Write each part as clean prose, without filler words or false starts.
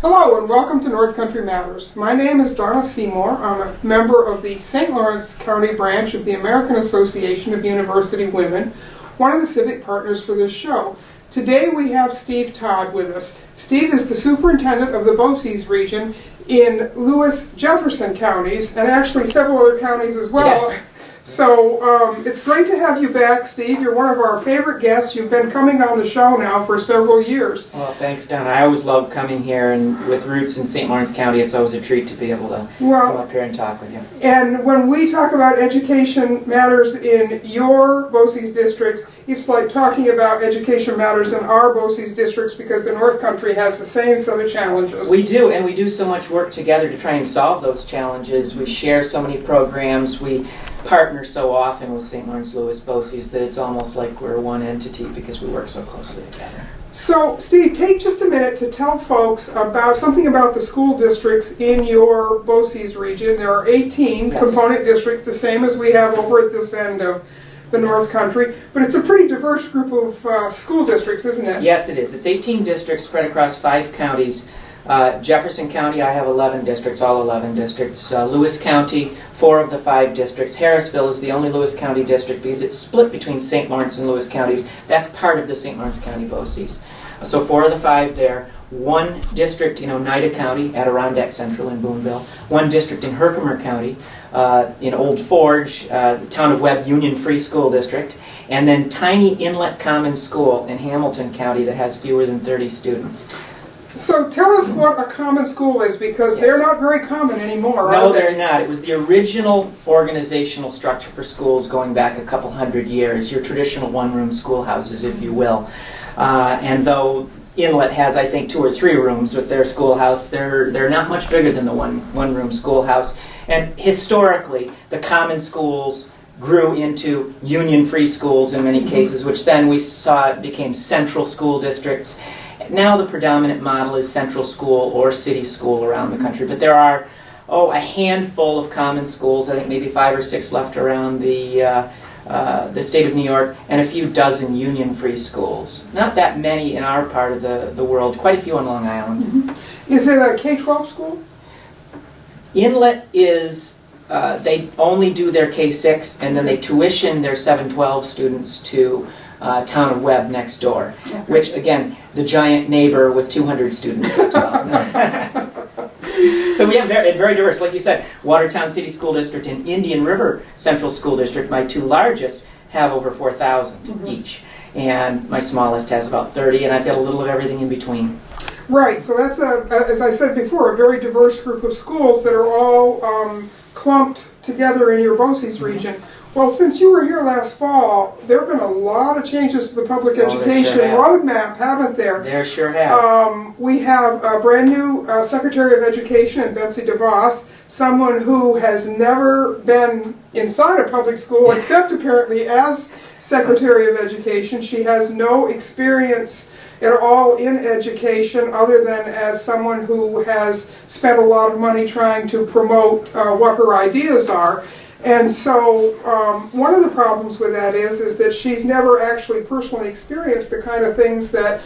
Hello and welcome to North Country Matters. My name is Donna Seymour. I'm a member of the St. Lawrence County branch of the American Association of University Women, one of the civic partners for this show. Today we have Steve Todd with us. Steve is the superintendent of the BOCES region in Lewis, Jefferson counties, and actually several other counties as well. Yes. So it's great to have you back, Steve. You're one of our favorite guests. You've been coming on the show now for several years. Well, thanks, Donna. I always love coming here, and with roots in St. Lawrence County, it's always a treat to be able to come up here and talk with you. And when we talk about education matters in your BOCES districts, it's like talking about education matters in our BOCES districts because the North Country has the same set of challenges. We do, and we do so much work together to try and solve those challenges. We share so many programs. We partner so often with St. Lawrence Lewis BOCES that it's almost like we're one entity because we work so closely together. So, Steve, take just a minute to tell folks about something about the school districts in your BOCES region. There are 18 component districts, the same as we have over at this end of the North Country, but it's a pretty diverse group of school districts, isn't it? Yes, it is. It's 18 districts spread across 5 counties. Jefferson County, I have 11 districts, all 11 districts. Lewis County, 4 of the 5 districts. Harrisville is the only Lewis County district because it's split between St. Lawrence and Lewis counties. That's part of the St. Lawrence County BOCES. So 4 of the 5 there. 1 district in Oneida County, Adirondack Central in Boonville. 1 district in Herkimer County, in Old Forge, the Town of Webb Union Free School District. And then tiny Inlet Common School in Hamilton County that has fewer than 30 students. So tell us what a common school is, because they're not very common anymore, No, are they? they're not. It was the original organizational structure for schools going back a couple hundred years, your traditional one-room schoolhouses, if you will. And though Inlet has, I think, 2 or 3 rooms with their schoolhouse, they're not much bigger than the one-room schoolhouse. And historically, the common schools grew into union-free schools in many cases, which then we saw became central school districts. Now the predominant model is central school or city school around the country, but there are a handful of common schools. I think maybe 5 or 6 left around the state of New York, and a few dozen union-free schools. Not that many in our part of the world. Quite a few on Long Island. Mm-hmm. Is it a K-12 school? Inlet is they only do their K-6, and then they tuition their 7-12 students to Town of Webb next door, which, again, the giant neighbor with 200 students. So we have very diverse, like you said, Watertown City School District and Indian River Central School District, my 2 largest, have over 4,000 each. And my smallest has about 30, and I've got a little of everything in between. Right, so that's, as I said before, a very diverse group of schools that are all clumped together in your BOCES region. Well, since you were here last fall, there have been a lot of changes to the public education roadmap, haven't there? There sure have. We have a brand new Secretary of Education in Betsy DeVos, someone who has never been inside a public school except apparently as Secretary of Education. She has no experience at all in education other than as someone who has spent a lot of money trying to promote what her ideas are. And so one of the problems with that is that she's never actually personally experienced the kind of things that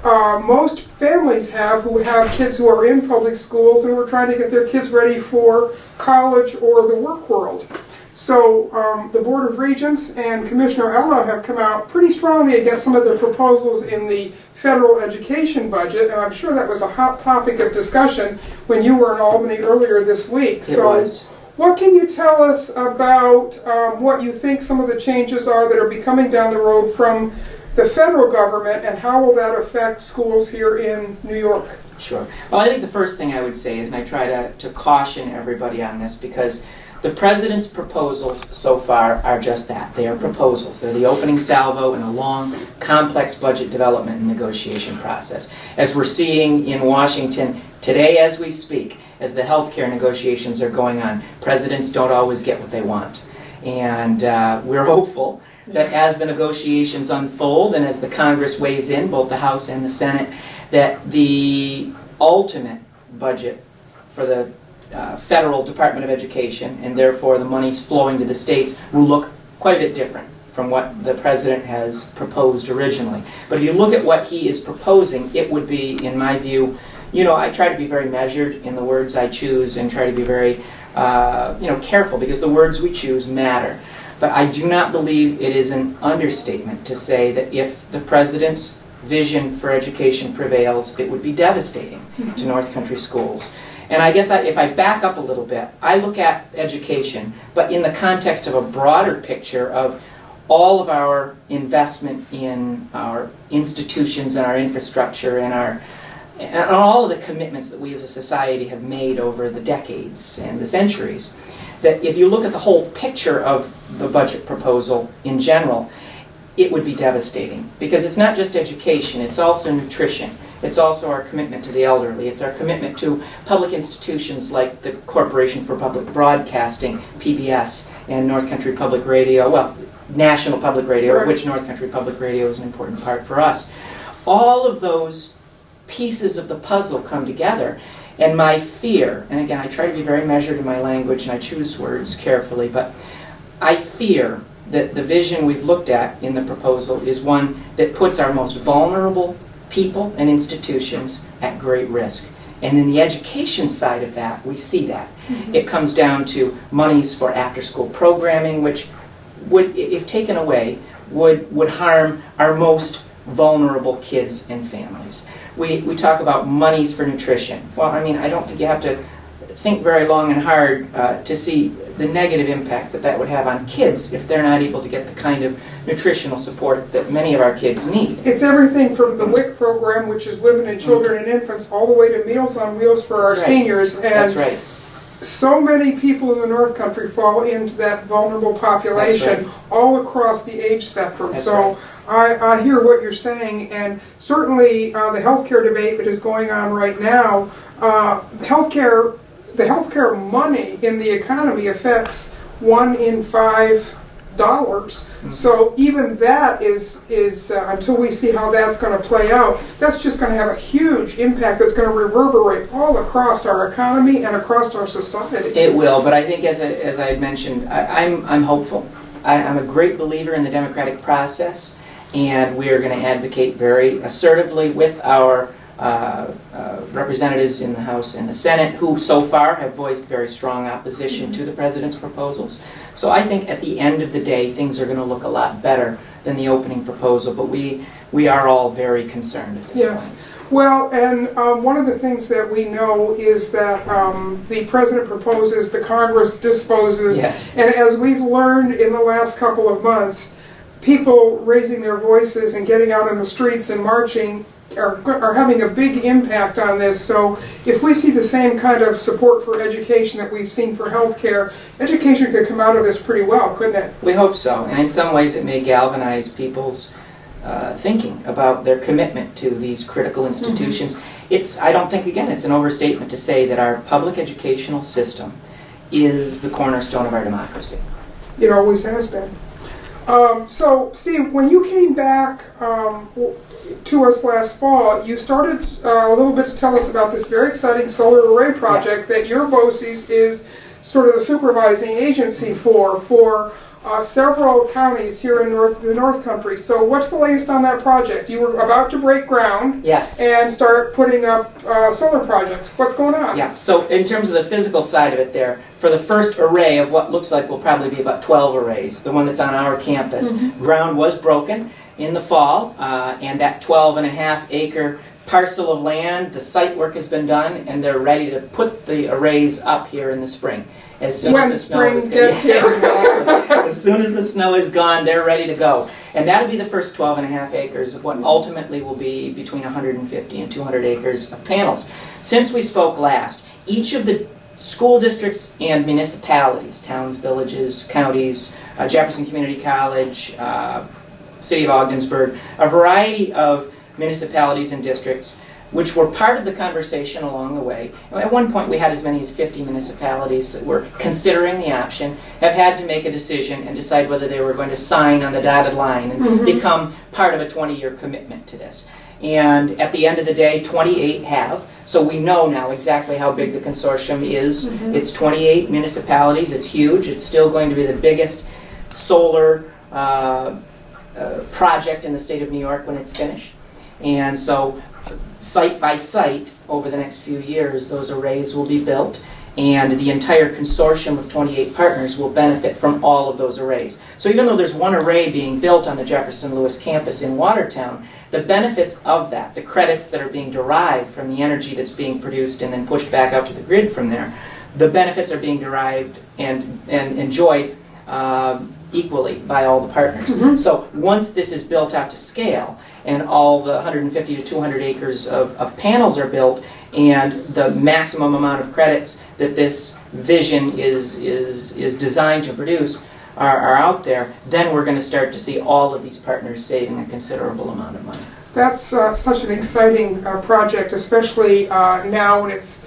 most families have who have kids who are in public schools and who are trying to get their kids ready for college or the work world. So the Board of Regents and Commissioner Ella have come out pretty strongly against some of the proposals in the federal education budget, and I'm sure that was a hot topic of discussion when you were in Albany earlier this week. It was. What can you tell us about what you think some of the changes are that are coming down the road from the federal government, and how will that affect schools here in New York? Sure. Well, I think the first thing I would say is, and I try to caution everybody on this, because the President's proposals so far are just that. They are proposals. They're the opening salvo in a long, complex budget development and negotiation process. As we're seeing in Washington today as we speak, as the healthcare negotiations are going on, presidents don't always get what they want. And we're hopeful that as the negotiations unfold and as the Congress weighs in, both the House and the Senate, that the ultimate budget for the federal Department of Education, and therefore the monies flowing to the states, will look quite a bit different from what the President has proposed originally. But if you look at what he is proposing, it would be, in my view, I try to be very measured in the words I choose and try to be very, careful, because the words we choose matter. But I do not believe it is an understatement to say that if the president's vision for education prevails, it would be devastating to North Country schools. And I guess if I back up a little bit, I look at education, but in the context of a broader picture of all of our investment in our institutions and our infrastructure and all of the commitments that we as a society have made over the decades and the centuries, that if you look at the whole picture of the budget proposal in general, it would be devastating. Because it's not just education, it's also nutrition. It's also our commitment to the elderly. It's our commitment to public institutions like the Corporation for Public Broadcasting, PBS, and North Country Public Radio, well, National Public Radio, Right. which North Country Public Radio is an important part for us. All of those pieces of the puzzle come together, and my fear, and again, I try to be very measured in my language and I choose words carefully, but I fear that the vision we've looked at in the proposal is one that puts our most vulnerable people and institutions at great risk. And in the education side of that, we see that. It comes down to monies for after-school programming, which would, if taken away, would harm our most vulnerable kids and families. We talk about monies for nutrition. Well, I mean, I don't think you have to think very long and hard to see the negative impact that would have on kids if they're not able to get the kind of nutritional support that many of our kids need. It's everything from the WIC program, which is Women and Children and Infants, all the way to Meals on Wheels for our That's right. seniors. And That's right. so many people in the North Country fall into that vulnerable population That's right. all across the age spectrum. That's So I hear what you're saying, and certainly the healthcare debate that is going on right now, the healthcare money in the economy affects 1 in 5 dollars. So even that is until we see how that's going to play out, that's just going to have a huge impact that's going to reverberate all across our economy and across our society. It will, but I think as I had mentioned, I'm hopeful. I'm a great believer in the democratic process, and we are going to advocate very assertively with our representatives in the House and the Senate, who so far have voiced very strong opposition to the president's proposals. So I think at the end of the day, things are going to look a lot better than the opening proposal, but we are all very concerned at this Yes. point. Well, and one of the things that we know is that the president proposes, the Congress disposes, Yes. and as we've learned in the last couple of months, people raising their voices and getting out in the streets and marching are having a big impact on this. So if we see the same kind of support for education that we've seen for healthcare, education could come out of this pretty well, couldn't it? We hope so, and in some ways it may galvanize people's thinking about their commitment to these critical institutions. I don't think, again, it's an overstatement to say that our public educational system is the cornerstone of our democracy. It always has been. So, Steve, when you came back to us last fall, you started a little bit to tell us about this very exciting solar array project that your BOCES is sort of the supervising agency for several counties here in the North Country. So what's the latest on that project? You were about to break ground Yes. and start putting up solar projects. What's going on? Yeah, so in terms of the physical side of it there, for the first array of what looks like will probably be about 12 arrays, the one that's on our campus, ground was broken in the fall, and that 12.5-acre parcel of land, the site work has been done, and they're ready to put the arrays up here in the spring. As soon When as the snow spring is gets here. Exactly. As soon as the snow is gone, they're ready to go. And that'll be the first 12.5 acres of what ultimately will be between 150 and 200 acres of panels. Since we spoke last, each of the school districts and municipalities, towns, villages, counties, Jefferson Community College, City of Ogdensburg, a variety of municipalities and districts which were part of the conversation along the way. At one point we had as many as 50 municipalities that were considering the option, have had to make a decision and decide whether they were going to sign on the dotted line and become part of a 20-year commitment to this. And at the end of the day, 28 have. So we know now exactly how big the consortium is. It's 28 municipalities. It's huge. It's still going to be the biggest solar project in the state of New York when it's finished. And so site by site, over the next few years, those arrays will be built, and the entire consortium of 28 partners will benefit from all of those arrays. So even though there's one array being built on the Jefferson-Lewis campus in Watertown, the benefits of that, the credits that are being derived from the energy that's being produced and then pushed back out to the grid from there, the benefits are being derived and enjoyed equally by all the partners. So once this is built out to scale, and all the 150 to 200 acres of panels are built, and the maximum amount of credits that this vision is designed to produce are out there, then we're going to start to see all of these partners saving a considerable amount of money. That's such an exciting project, especially now when it's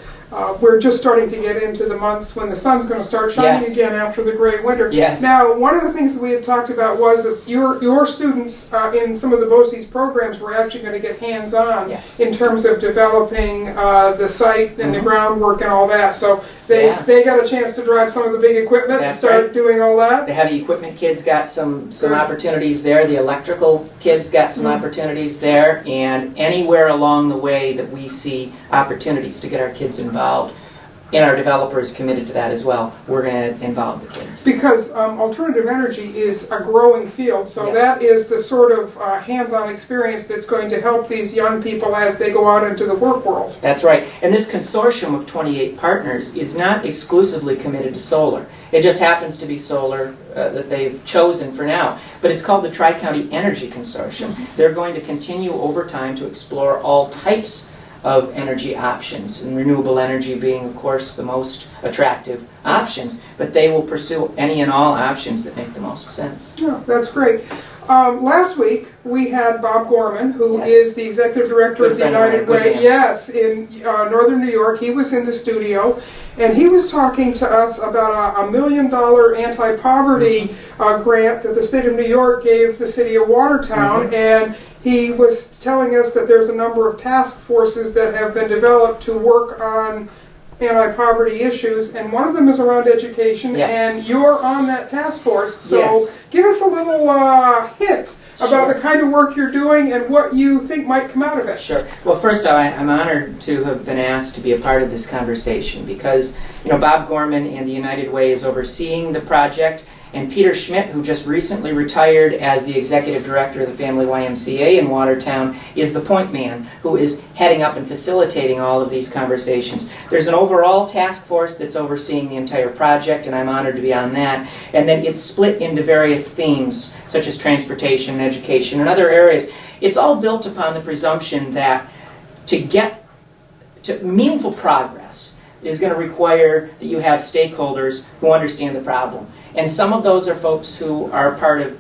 we're just starting to get into the months when the sun's going to start shining again after the great winter. Now, one of the things that we had talked about was that your students in some of the BOCES programs were actually going to get hands-on in terms of developing the site and the groundwork and all that. So they got a chance to drive some of the big equipment and start doing all that. The heavy equipment kids got some opportunities there. The electrical kids got some opportunities there. And anywhere along the way that we see opportunities to get our kids involved, and our developer is committed to that as well, we're going to involve the kids. Because alternative energy is a growing field, so that is the sort of hands-on experience that's going to help these young people as they go out into the work world. That's right. And this consortium of 28 partners is not exclusively committed to solar. It just happens to be solar that they've chosen for now. But it's called the Tri-County Energy Consortium. They're going to continue over time to explore all types of energy options, and renewable energy being, of course, the most attractive options, but they will pursue any and all options that make the most sense. Oh, that's great. Last week we had Bob Gorman, who is the executive director of the United Way, in northern New York. He was in the studio, and he was talking to us about a $1 million anti-poverty grant that the state of New York gave the city of Watertown, and he was telling us that there's a number of task forces that have been developed to work on anti-poverty issues, and one of them is around education, and you're on that task force. So give us a little hint about the kind of work you're doing and what you think might come out of it. Sure. Well, first I'm honored to have been asked to be a part of this conversation because, Bob Gorman and the United Way is overseeing the project, and Peter Schmidt, who just recently retired as the executive director of the Family YMCA in Watertown, is the point man who is heading up and facilitating all of these conversations. There's an overall task force that's overseeing the entire project, and I'm honored to be on that. And then it's split into various themes, such as transportation, education, and other areas. It's all built upon the presumption that to get to meaningful progress is going to require that you have stakeholders who understand the problem. And some of those are folks who are part of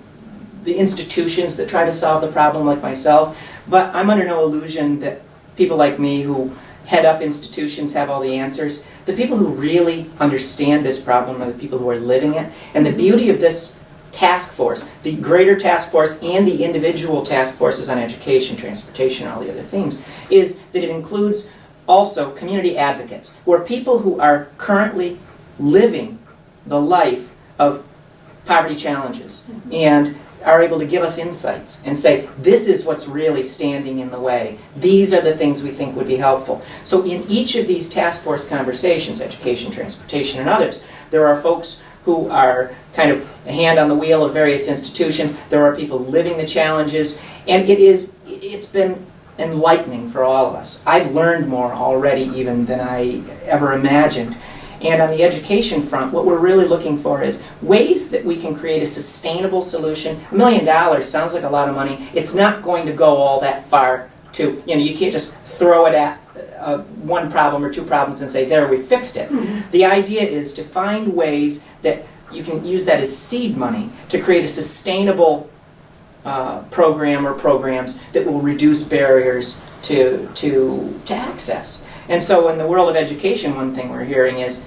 the institutions that try to solve the problem, like myself. But I'm under no illusion that people like me who head up institutions have all the answers. The people who really understand this problem are the people who are living it. And the beauty of this task force, the greater task force and the individual task forces on education, transportation, and all the other themes, is that it includes also community advocates, who are people who are currently living the life of poverty challenges and are able to give us insights and say, this is what's really standing in the way. These are the things we think would be helpful. So in each of these task force conversations, education, transportation, and others, there are folks who are kind of a hand on the wheel of various institutions. There are people living the challenges, and it's been enlightening for all of us. I've learned more already even than I ever imagined. And on the education front, what we're really looking for is ways that we can create a sustainable solution. $1 million sounds like a lot of money. It's not going to go all that far to, you can't just throw it at one problem or two problems and say, there, we fixed it. The idea is to find ways that you can use that as seed money to create a sustainable program or programs that will reduce barriers to access. And so in the world of education, one thing we're hearing is,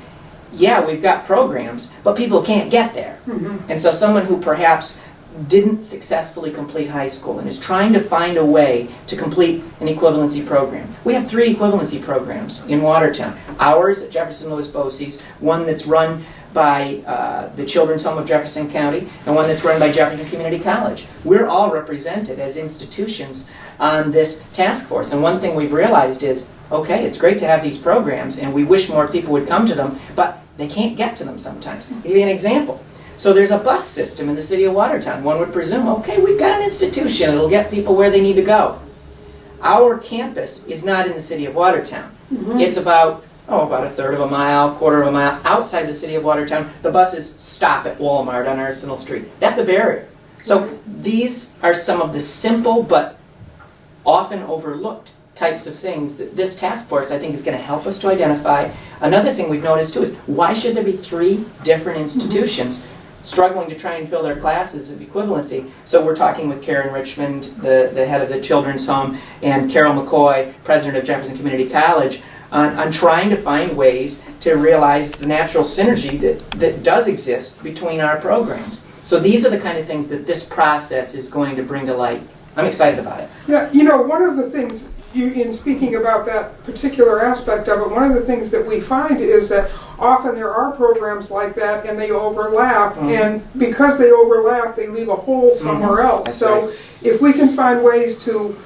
we've got programs, but people can't get there. And so someone who perhaps didn't successfully complete high school and is trying to find a way to complete an equivalency program. We have 3 equivalency programs in Watertown. Ours at Jefferson-Lewis BOCES, one that's run by the Children's Home of Jefferson County and one that's run by Jefferson Community College. We're all represented as institutions on this task force. And one thing we've realized is, okay, it's great to have these programs and we wish more people would come to them, but they can't get to them sometimes. I'll give you an example. So there's a bus system in the city of Watertown. One would presume, okay, we've got an institution that'll get people where they need to go. Our campus is not in the city of Watertown. It's about a third of a mile, quarter of a mile outside the city of Watertown. The buses stop at Walmart on Arsenal Street. That's a barrier. So these are some of the simple but often overlooked types of things that this task force, I think, is going to help us to identify. Another thing we've noticed too is, why should there be 3 different institutions struggling to try and fill their classes of equivalency? So we're talking with Karen Richmond, the head of the Children's Home, and Carol McCoy, president of Jefferson Community College, on trying to find ways to realize the natural synergy that does exist between our programs. So these are the kind of things that this process is going to bring to light. I'm excited about it. Yeah, you know, one of the things, in speaking about that particular aspect of it, one of the things that we find is that often there are programs like that and they overlap, and because they overlap, they leave a hole somewhere else. That's So right. if we can find ways to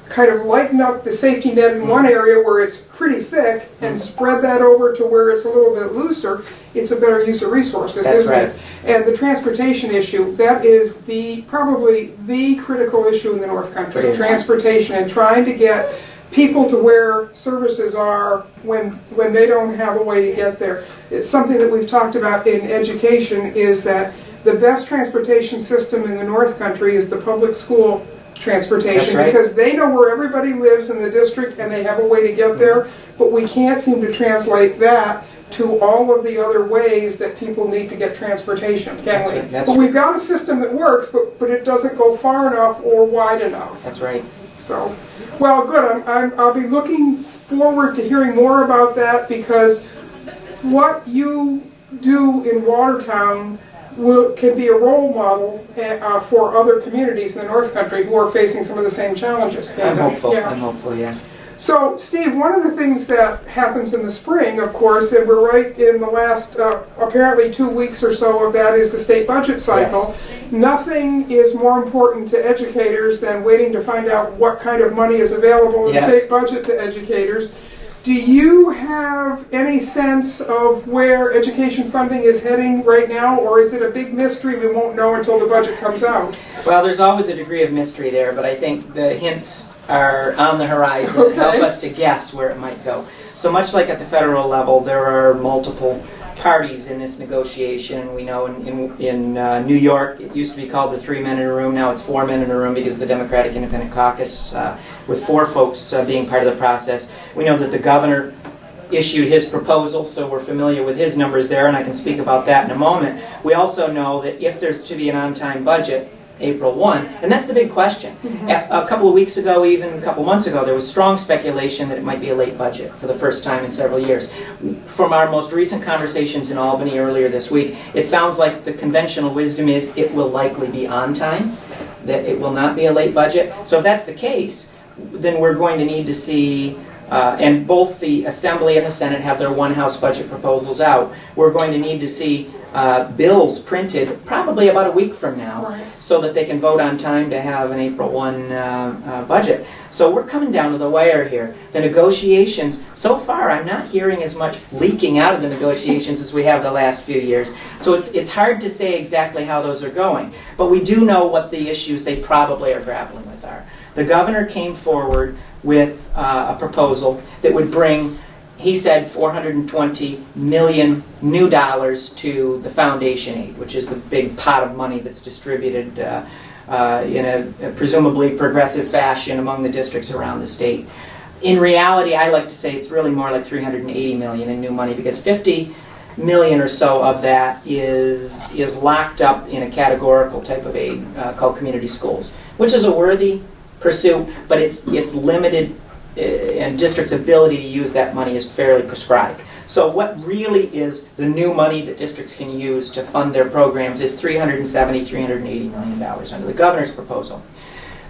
kind of lighten up the safety net in one area where it's pretty thick and spread that over to where it's a little bit looser, it's a better use of resources, That's isn't right. it? And the transportation issue, that is probably the critical issue in the North Country. It is. Transportation, and trying to get people to where services are when they don't have a way to get there. It's something that we've talked about in education, is that the best transportation system in the North Country is the public school transportation. That's right. Because they know where everybody lives in the district and they have a way to get there, but we can't seem to translate that to all of the other ways that people need to get transportation, can we? But we've got a system that works, but it doesn't go far enough or wide enough. That's right. So, well, good. I'll be looking forward to hearing more about that, because what you do in Watertown can be a role model for other communities in the North Country who are facing some of the same challenges. I'm hopeful. Yeah. I'm hopeful, yeah. So, Steve, one of the things that happens in the spring, of course, and we're right in the last apparently 2 weeks or so of that, is the state budget cycle. Yes. Nothing is more important to educators than waiting to find out what kind of money is available in the state budget to educators. Do you have any sense of where education funding is heading right now, or is it a big mystery we won't know until the budget comes out? Well, there's always a degree of mystery there, but I think the hints are on the horizon and help us to guess where it might go. So much like at the federal level, there are multiple parties in this negotiation. We know in New York, it used to be called the 3 men in a room. Now it's 4 men in a room because of the Democratic Independent Caucus, with 4 folks being part of the process. We know that the governor issued his proposal, so we're familiar with his numbers there, and I can speak about that in a moment. We also know that if there's to be an on-time budget, April 1, and that's the big question. A couple of weeks ago, even a couple months ago, there was strong speculation that it might be a late budget for the first time in several years. From our most recent conversations in Albany earlier this week, it sounds like the conventional wisdom is it will likely be on time, that it will not be a late budget. So if that's the case, then we're going to need to see, and both the Assembly and the Senate have their one House budget proposals out, we're going to need to see bills printed probably about a week from now, so that they can vote on time to have an April 1 budget. So we're coming down to the wire here. The negotiations, so far I'm not hearing as much leaking out of the negotiations as we have the last few years. So it's hard to say exactly how those are going. But we do know what the issues they probably are grappling with are. The governor came forward with a proposal that would bring, he said, $420 million new dollars to the foundation aid, which is the big pot of money that's distributed in a presumably progressive fashion among the districts around the state. In reality, I like to say it's really more like $380 million in new money, because $50 million or so of that is locked up in a categorical type of aid called community schools, which is a worthy pursuit, but it's limited, and districts' ability to use that money is fairly prescribed. So what really is the new money that districts can use to fund their programs is $380 million under the governor's proposal.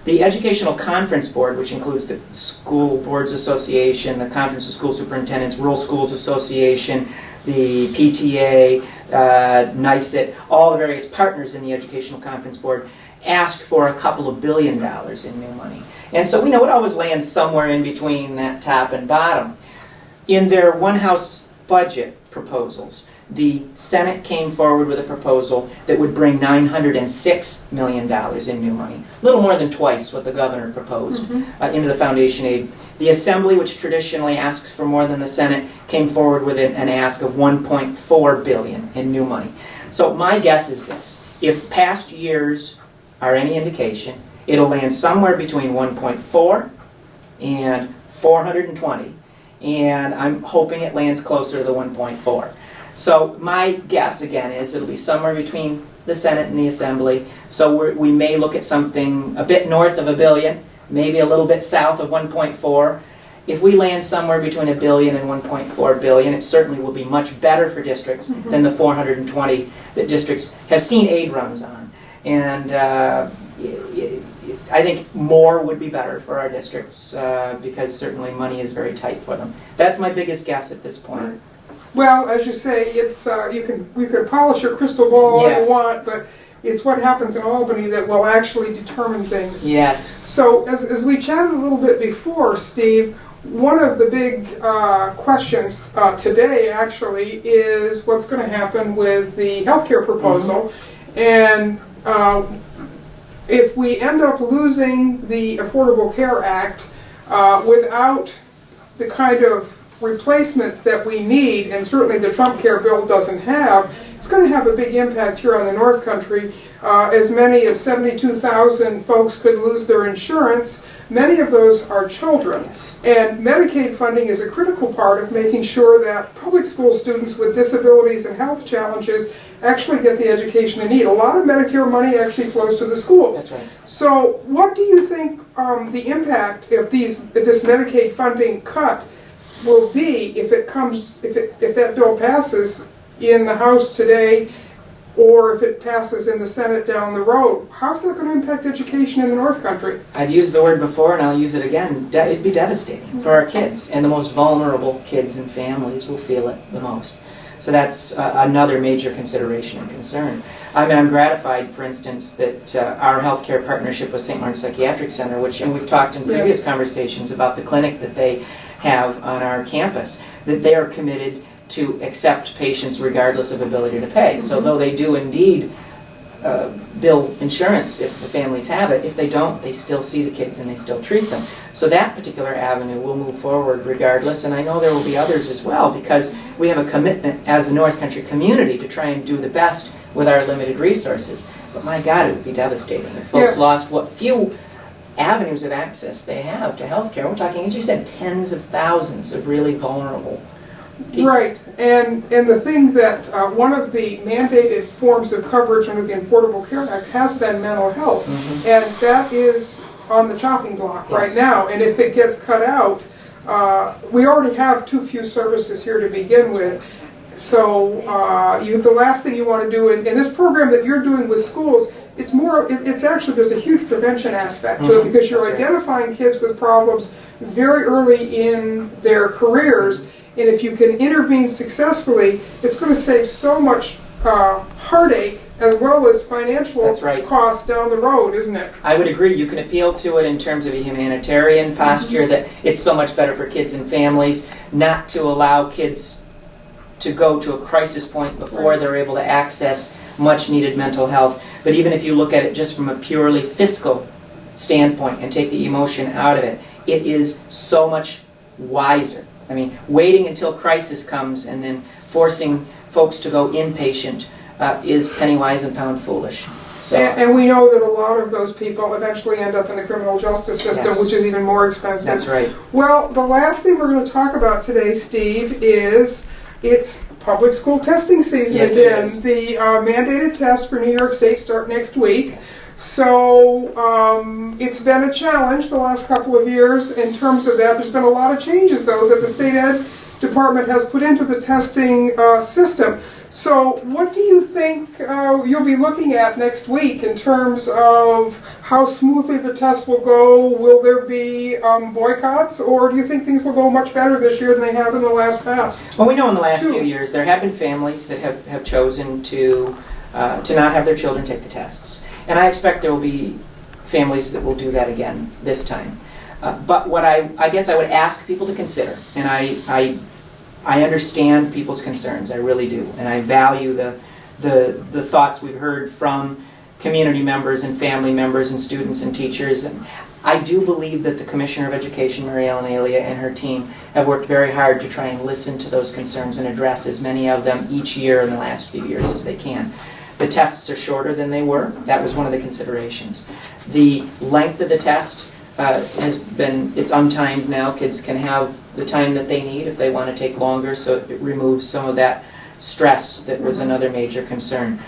The Educational Conference Board, which includes the School Boards Association, the Conference of School Superintendents, Rural Schools Association, the PTA, NICET, all the various partners in the Educational Conference Board asked for a couple of $2 billion in new money. And so we know it always lands somewhere in between that top and bottom. In their one-house budget proposals, the Senate came forward with a proposal that would bring $906 million in new money, a little more than twice what the governor proposed into the foundation aid. The Assembly, which traditionally asks for more than the Senate, came forward with an ask of $1.4 billion in new money. So my guess is this: if past years are any indication, it'll land somewhere between 1.4 and 420, and I'm hoping it lands closer to the 1.4. So my guess, again, is it'll be somewhere between the Senate and the Assembly. So we may look at something a bit north of $1 billion, maybe a little bit south of 1.4. If we land somewhere between $1 billion and 1.4 billion, it certainly will be much better for districts than the 420 that districts have seen aid runs on. And I think more would be better for our districts because certainly money is very tight for them. That's my biggest guess at this point. Well, as you say, it's you can polish your crystal ball all you want, but it's what happens in Albany that will actually determine things. Yes. So as we chatted a little bit before, Steve, one of the big questions today actually is what's going to happen with the healthcare proposal, and if we end up losing the Affordable Care Act without the kind of replacements that we need, and certainly the Trump Care bill doesn't have, it's going to have a big impact here on the North Country. As many as 72,000 folks could lose their insurance. Many of those are children. Yes. And Medicaid funding is a critical part of making sure that public school students with disabilities and health challenges actually get the education they need. A lot of Medicare money actually flows to the schools. That's right. So what do you think the impact if this Medicaid funding cut will be if that bill passes in the House today, or if it passes in the Senate down the road? How's that going to impact education in the North Country? I've used the word before and I'll use it again. It'd be devastating for our kids, and the most vulnerable kids and families will feel it the most. So that's another major consideration and concern. I mean, I'm gratified, for instance, that our healthcare partnership with St. Lawrence Psychiatric Center, and we've talked in previous conversations about the clinic that they have on our campus, that they are committed to accept patients regardless of ability to pay. So though they do indeed bill insurance if the families have it, if they don't, they still see the kids and they still treat them. So that particular avenue will move forward regardless, and I know there will be others as well, because we have a commitment as a North Country community to try and do the best with our limited resources. But my God, it would be devastating if folks lost what few avenues of access they have to health care. We're talking, as you said, tens of thousands of really vulnerable people. Right, and the thing that one of the mandated forms of coverage under the Affordable Care Act has been mental health, and that is on the chopping block right now, and if it gets cut out, we already have too few services here to begin with. So the last thing you want to do in this program that you're doing with schools, it's actually, there's a huge prevention aspect to it, because you're identifying kids with problems very early in their careers, and if you can intervene successfully, it's going to save so much heartache as well as financial costs down the road, isn't it? I would agree. You can appeal to it in terms of a humanitarian posture, that it's so much better for kids and families not to allow kids to go to a crisis point before they're able to access much needed mental health. But even if you look at it just from a purely fiscal standpoint and take the emotion out of it, it is so much wiser. I mean, waiting until crisis comes and then forcing folks to go inpatient is penny wise and pound foolish. So, and we know that a lot of those people eventually end up in the criminal justice system, which is even more expensive. That's right. Well, the last thing we're going to talk about today, Steve, is it's public school testing season again. It is. The mandated tests for New York State start next week. So it's been a challenge the last couple of years in terms of that. There's been a lot of changes, though, that the state ed department has put into the testing system. So what do you think you'll be looking at next week in terms of how smoothly the tests will go? Will there be boycotts, or do you think things will go much better this year than they have in the last past? Well, we know in the last few years there have been families that have chosen to not have their children take the tests. And I expect there will be families that will do that again this time. But what I guess I would ask people to consider, and I understand people's concerns, I really do, and I value the thoughts we've heard from community members and family members and students and teachers. And I do believe that the Commissioner of Education, Mary Ellen Alia, and her team have worked very hard to try and listen to those concerns and address as many of them each year in the last few years as they can. The tests are shorter than they were. That was one of the considerations. The length of the test it's untimed now. Kids can have the time that they need if they want to take longer, so it removes some of that stress that was another major concern.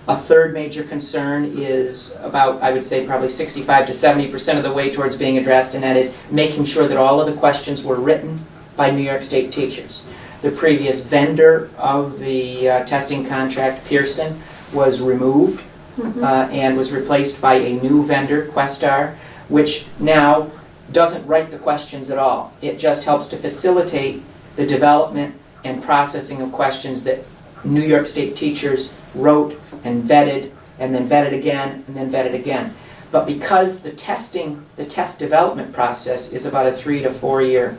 A third major concern is about, I would say, probably 65 to 70% of the way towards being addressed, and that is making sure that all of the questions were written by New York State teachers. The previous vendor of the testing contract, Pearson, was removed and was replaced by a new vendor, Questar, which now doesn't write the questions at all. It just helps to facilitate the development and processing of questions that New York State teachers wrote and vetted, and then vetted again, and then vetted again. But because the test development process is about a 3 to 4 year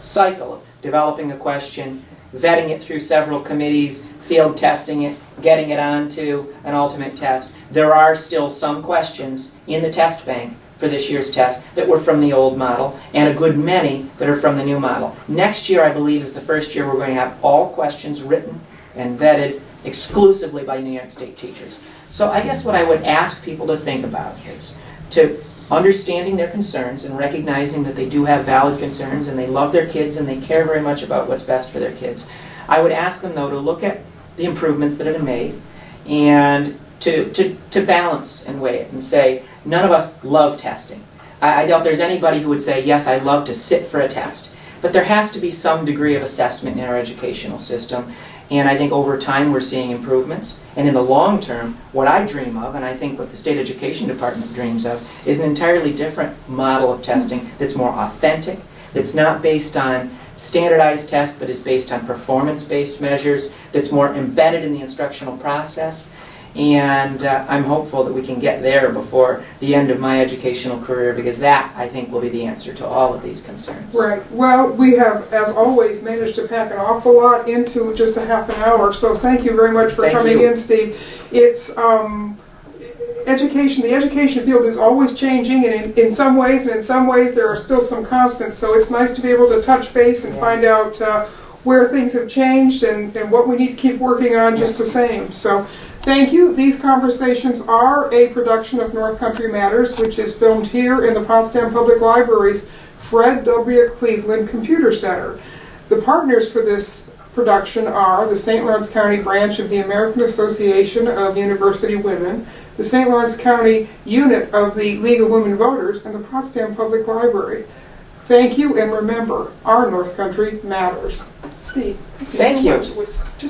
cycle of developing a question, vetting it through several committees, field testing it, getting it onto an ultimate test, there are still some questions in the test bank for this year's test that were from the old model, and a good many that are from the new model. Next year, I believe, is the first year we're going to have all questions written and vetted exclusively by New York State teachers. So I guess what I would ask people to think about is to understanding their concerns and recognizing that they do have valid concerns and they love their kids and they care very much about what's best for their kids. I would ask them, though, to look at the improvements that have been made and to balance and weigh it and say, none of us love testing. I doubt there's anybody who would say, yes, I love to sit for a test. But there has to be some degree of assessment in our educational system. And I think over time we're seeing improvements. And in the long term, what I dream of, and I think what the State Education Department dreams of, is an entirely different model of testing that's more authentic, that's not based on standardized tests, but is based on performance-based measures, that's more embedded in the instructional process. And I'm hopeful that we can get there before the end of my educational career, because that, I think, will be the answer to all of these concerns. Right. Well, we have, as always, managed to pack an awful lot into just a half an hour, so thank you very much for coming in, Steve. It's education. The education field is always changing, and in some ways there are still some constants, so it's nice to be able to touch base and find out where things have changed and what we need to keep working on just the same. So thank you. These conversations are a production of North Country Matters, which is filmed here in the Potsdam Public Library's Fred W. Cleveland Computer Center. The partners for this production are the St. Lawrence County branch of the American Association of University Women, the St. Lawrence County unit of the League of Women Voters, and the Potsdam Public Library. Thank you, and remember, our North Country matters. Steve, thank you. It was just